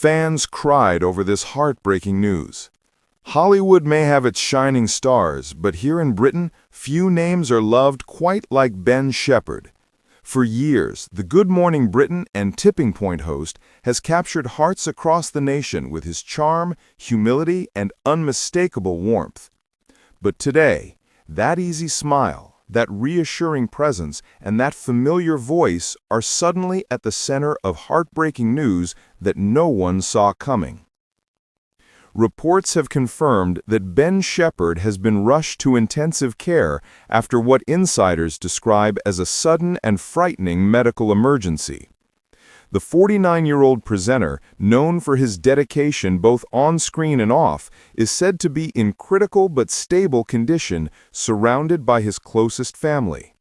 Fans cried over this heartbreaking news. Hollywood may have its shining stars, but here in Britain, few names are loved quite like Ben Shephard. For years, the Good Morning Britain and Tipping Point host has captured hearts across the nation with his charm, humility, and unmistakable warmth. But today, that easy smile, that reassuring presence, and that familiar voice are suddenly at the center of heartbreaking news that no one saw coming. Reports have confirmed that Ben Shephard has been rushed to intensive care after what insiders describe as a sudden and frightening medical emergency. The 49-year-old presenter, known for his dedication both on-screen and off, is said to be in critical but stable condition, surrounded by his closest family.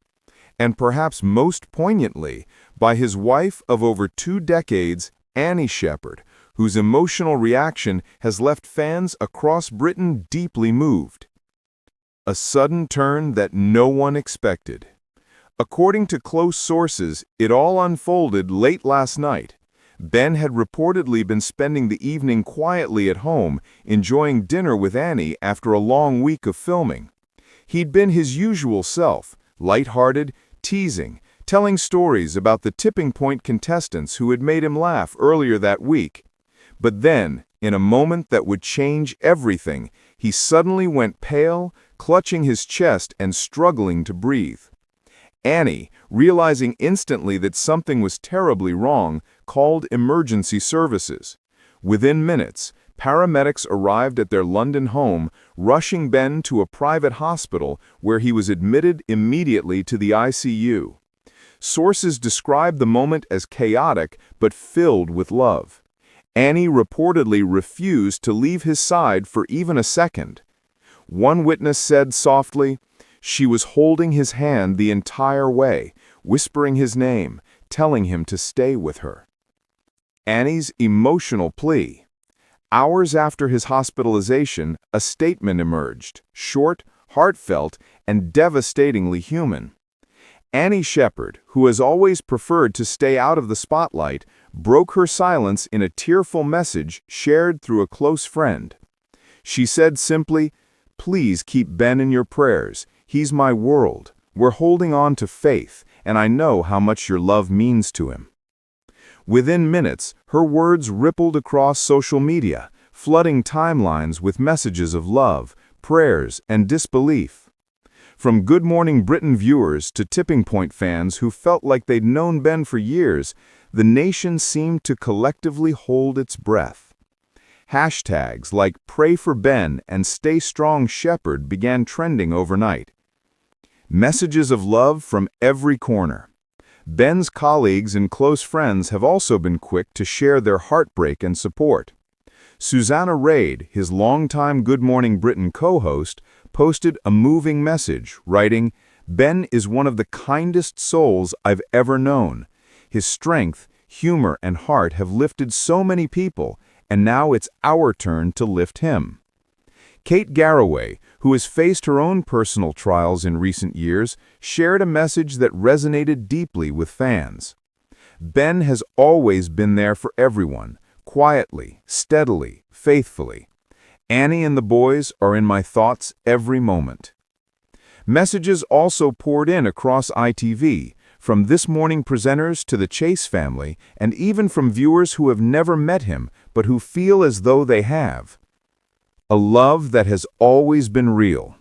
And perhaps most poignantly, by his wife of over 2 decades, Annie Shephard, whose emotional reaction has left fans across Britain deeply moved. A sudden turn that no one expected. According to close sources, it all unfolded late last night. Ben had reportedly been spending the evening quietly at home, enjoying dinner with Annie after a long week of filming. He'd been his usual self, lighthearted, teasing, telling stories about the Tipping Point contestants who had made him laugh earlier that week. But then, in a moment that would change everything, he suddenly went pale, clutching his chest and struggling to breathe. Annie, realizing instantly that something was terribly wrong, called emergency services. Within minutes, paramedics arrived at their London home, rushing Ben to a private hospital where he was admitted immediately to the ICU. Sources describe the moment as chaotic but filled with love. Annie reportedly refused to leave his side for even a second. One witness said softly, "She was holding his hand the entire way, whispering his name, telling him to stay with her." Annie's emotional plea. Hours after his hospitalization, a statement emerged, short, heartfelt, and devastatingly human. Annie Shephard, who has always preferred to stay out of the spotlight, broke her silence in a tearful message shared through a close friend. She said simply, "Please keep Ben in your prayers. He's my world. We're holding on to faith, and I know how much your love means to him." Within minutes, her words rippled across social media, flooding timelines with messages of love, prayers, and disbelief. From Good Morning Britain viewers to Tipping Point fans who felt like they'd known Ben for years, the nation seemed to collectively hold its breath. Hashtags like Pray for Ben and Stay Strong Shepherd began trending overnight. Messages of love from every corner. Ben's colleagues and close friends have also been quick to share their heartbreak and support. Susanna Reid, his longtime Good Morning Britain co-host, posted a moving message, writing, "Ben is one of the kindest souls I've ever known. His strength, humor, and heart have lifted so many people, and now it's our turn to lift him." Kate Garraway, who has faced her own personal trials in recent years, shared a message that resonated deeply with fans. Ben has always been there for everyone, quietly, steadily, faithfully. Annie and the boys are in my thoughts every moment. Messages also poured in across ITV, from This Morning presenters to the Chase family, and even from viewers who have never met him, but who feel as though they have. A love that has always been real.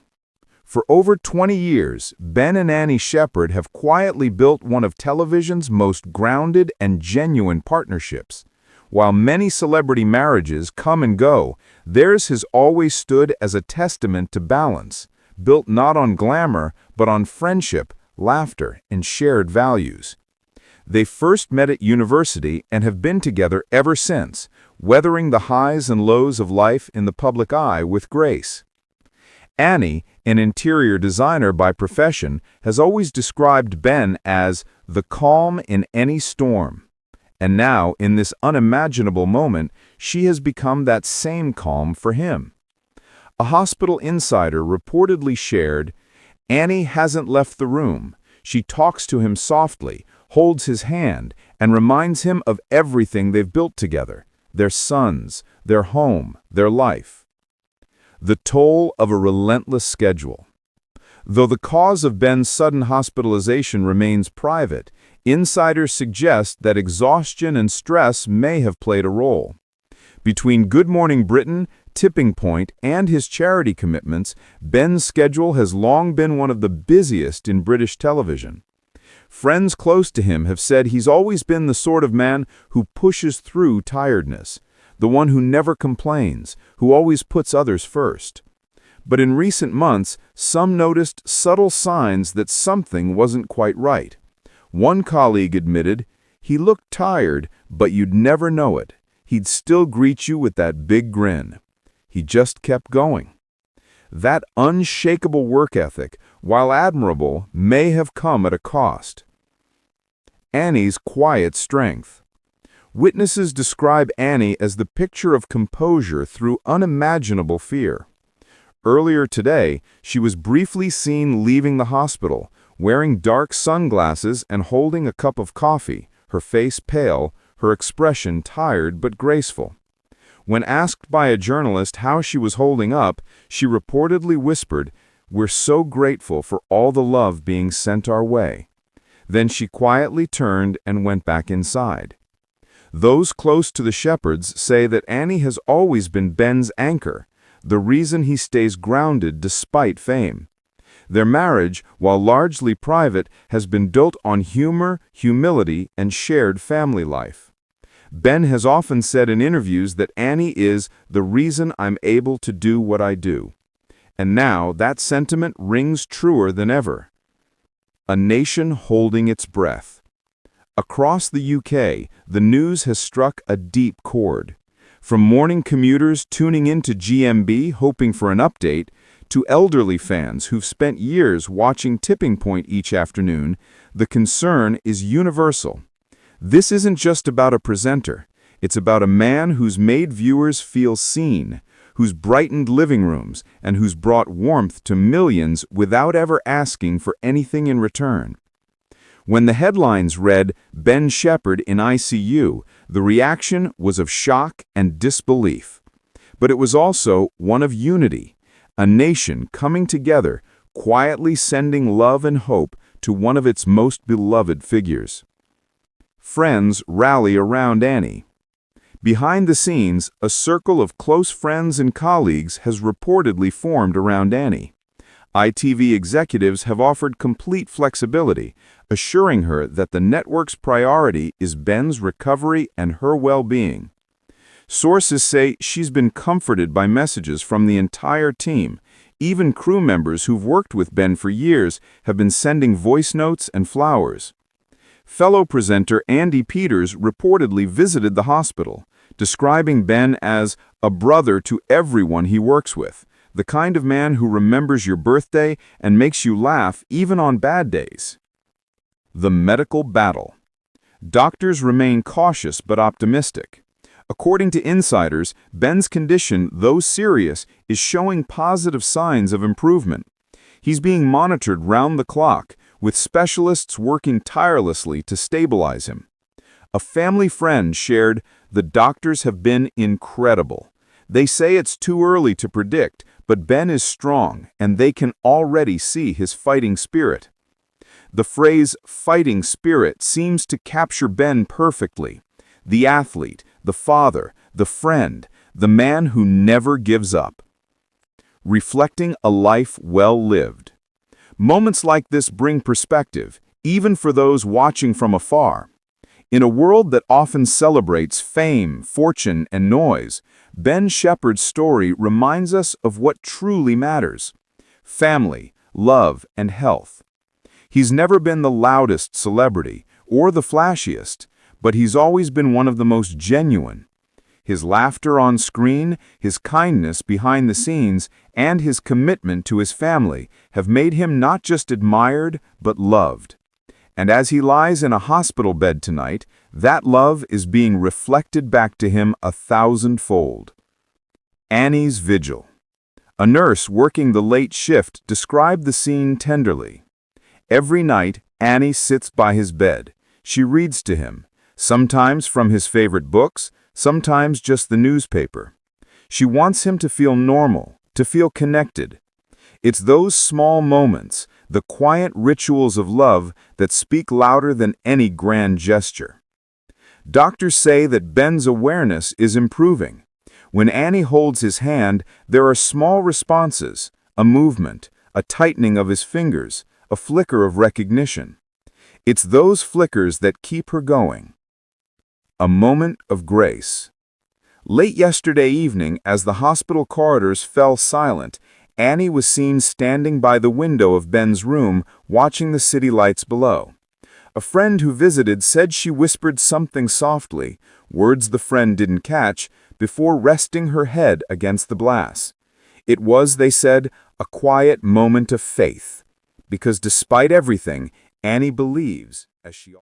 For over 20 years, Ben and Annie Shephard have quietly built one of television's most grounded and genuine partnerships. While many celebrity marriages come and go, theirs has always stood as a testament to balance, built not on glamour, but on friendship, laughter, and shared values. They first met at university and have been together ever since, weathering the highs and lows of life in the public eye with grace. Annie, an interior designer by profession, has always described Ben as the calm in any storm. And now, in this unimaginable moment, she has become that same calm for him. A hospital insider reportedly shared, "Annie hasn't left the room. She talks to him softly, holds his hand, and reminds him of everything they've built together. their sons, their home, their life. The toll of a relentless schedule. Though the cause of Ben's sudden hospitalization remains private, insiders suggest that exhaustion and stress may have played a role. Between Good Morning Britain, Tipping Point, and his charity commitments, Ben's schedule has long been one of the busiest in British television. Friends close to him have said he's always been the sort of man who pushes through tiredness, the one who never complains, who always puts others first. But in recent months, some noticed subtle signs that something wasn't quite right. One colleague admitted, "He looked tired, but you'd never know it. He'd still greet you with that big grin. He just kept going." That unshakable work ethic, while admirable, may have come at a cost. Annie's quiet strength. Witnesses describe Annie as the picture of composure through unimaginable fear. Earlier today, she was briefly seen leaving the hospital, wearing dark sunglasses and holding a cup of coffee, her face pale, her expression tired but graceful. When asked by a journalist how she was holding up, she reportedly whispered, "We're so grateful for all the love being sent our way." Then she quietly turned and went back inside. Those close to the Shephards say that Annie has always been Ben's anchor, the reason he stays grounded despite fame. Their marriage, while largely private, has been built on humor, humility, and shared family life. Ben has often said in interviews that Annie is the reason I'm able to do what I do. And now that sentiment rings truer than ever. A nation holding its breath. Across the UK, the news has struck a deep chord. From morning commuters tuning into GMB hoping for an update, to elderly fans who've spent years watching Tipping Point each afternoon, the concern is universal. This isn't just about a presenter. It's about a man who's made viewers feel seen, who's brightened living rooms, and who's brought warmth to millions without ever asking for anything in return. When the headlines read, "Ben Shephard in ICU," the reaction was of shock and disbelief. But it was also one of unity, a nation coming together, quietly sending love and hope to one of its most beloved figures. Friends rally around Annie. Behind the scenes, a circle of close friends and colleagues has reportedly formed around Annie. ITV executives have offered complete flexibility, assuring her that the network's priority is Ben's recovery and her well-being. Sources say she's been comforted by messages from the entire team. Even crew members who've worked with Ben for years have been sending voice notes and flowers. Fellow presenter Andy Peters reportedly visited the hospital, describing Ben as a brother to everyone he works with, the kind of man who remembers your birthday and makes you laugh even on bad days. The medical battle. Doctors remain cautious but optimistic. According to insiders, Ben's condition, though serious, is showing positive signs of improvement. He's being monitored round the clock, with specialists working tirelessly to stabilize him. A family friend shared, "The doctors have been incredible. They say it's too early to predict, but Ben is strong, and they can already see his fighting spirit." The phrase "fighting spirit" seems to capture Ben perfectly. The athlete, the father, the friend, the man who never gives up. Reflecting a life well lived. Moments like this bring perspective, even for those watching from afar. In a world that often celebrates fame, fortune, and noise, Ben Shephard's story reminds us of what truly matters: family, love, and health. He's never been the loudest celebrity or the flashiest, but he's always been one of the most genuine. His laughter on screen, his kindness behind the scenes, and his commitment to his family have made him not just admired, but loved. And as he lies in a hospital bed tonight, that love is being reflected back to him 1,000-fold. Annie's vigil. A nurse working the late shift described the scene tenderly. Every night, Annie sits by his bed. She reads to him, sometimes from his favorite books, sometimes just the newspaper. She wants him to feel normal, to feel connected. It's those small moments, the quiet rituals of love, that speak louder than any grand gesture. Doctors say that Ben's awareness is improving. When Annie holds his hand, there are small responses, a movement, a tightening of his fingers, a flicker of recognition. It's those flickers that keep her going. A moment of grace. Late yesterday evening, as the hospital corridors fell silent, Annie was seen standing by the window of Ben's room, watching the city lights below. A friend who visited said she whispered something softly, words the friend didn't catch, before resting her head against the glass. It was, they said, a quiet moment of faith, because despite everything, Annie believes, as she